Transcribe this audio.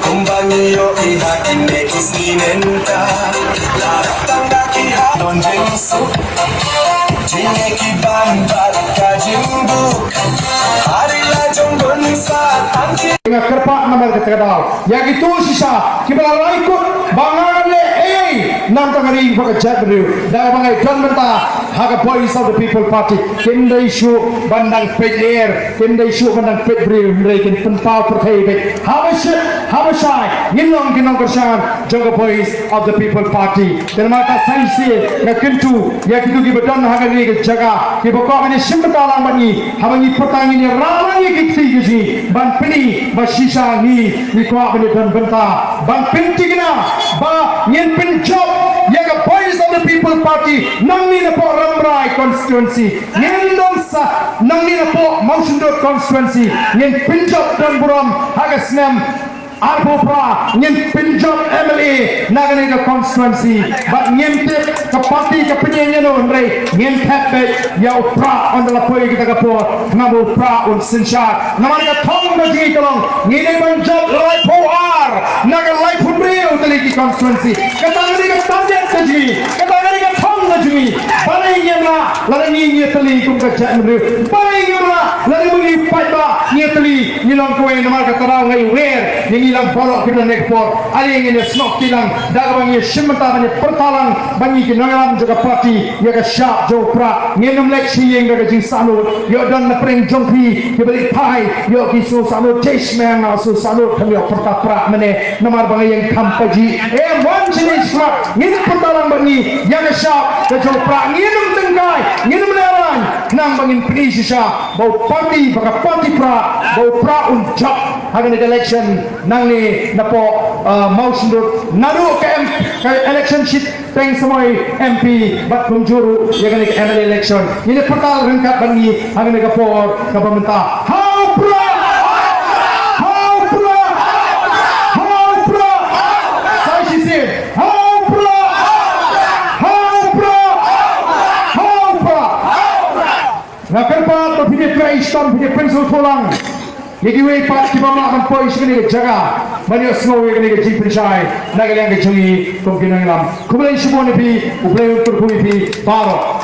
kumbangiyo ihakine isninenta laratanga kiha donjensu jinge kibambat kajimbuk harila jongon sa tanti dengan kerpak nama keterkadal yang itu sisa kita ikut bangan le nam tangari bekerja beriu dah bangai John mentah haga voice of the people party kinda isu bandang pejer kinda isu bandang pebri mereka tempau pertebe habashai Nong kersan jaga voice of the people party terima kasih ya kintu ya kitu ki badan haga ni jaga ki bokok ni simbata lang bani habani pertang ini ramai kiksi kisi ban pini ba sisa ni ko bani dan benta ban pinti kena ba nyen pinjok yang voice of the people party nang ni na po Ramrai constituency nyen dongsa nang ni na po Mausundot constituency nyen pinjok dan buram haga snem Arbopra nyen pinjok MLA nagani the constituency but nyen te ke parti ke penyanyi no ndre nyen tepet ya upra on la poi kita kapo ngabu pra un sinshat naman ka thong na ji kalong nyen pinjok lai poar naga lai punri utali ki constituency katangani ka target ka ji katangani ka thong na ji balai yena la ni tali kum ka ja mri balai yena la ni pai ba ni tali ni long ko naman ka tarau ngai wer ni lang bolok kita nekpor ali ini snok tilang daga bangi shimata bangi pertalang bangi kinangalam juga parti ya ka sharp jopra ngenum leksi yang daga jing salut yo dan na preng jongpi ke balik pai yo kisu salut cheshman asu salut kami pertapra mene namar bangi yang kampaji one jenis mak ngenum pertalang bangi ya ka sharp jopra ngenum tengkai ngenum leran nang bangin prisisa bau parti baka parti pra bau pra unjak hagan election nang ni napo Mausundot nadu ke election sheet peng semai MP bat kunjuru ya kan ke MLA election ini pertal rengkat bangi hagan ke por ke pemerintah how pra saya sisir how pra nak kerpat berpikir Islam berpikir pensul pulang jadi we pat ki mama kan pois kini jaga mari snow we kini ji pinchai naga yang ke chungi kom kinang lam kublai shimone pi ublai tur pui pi paro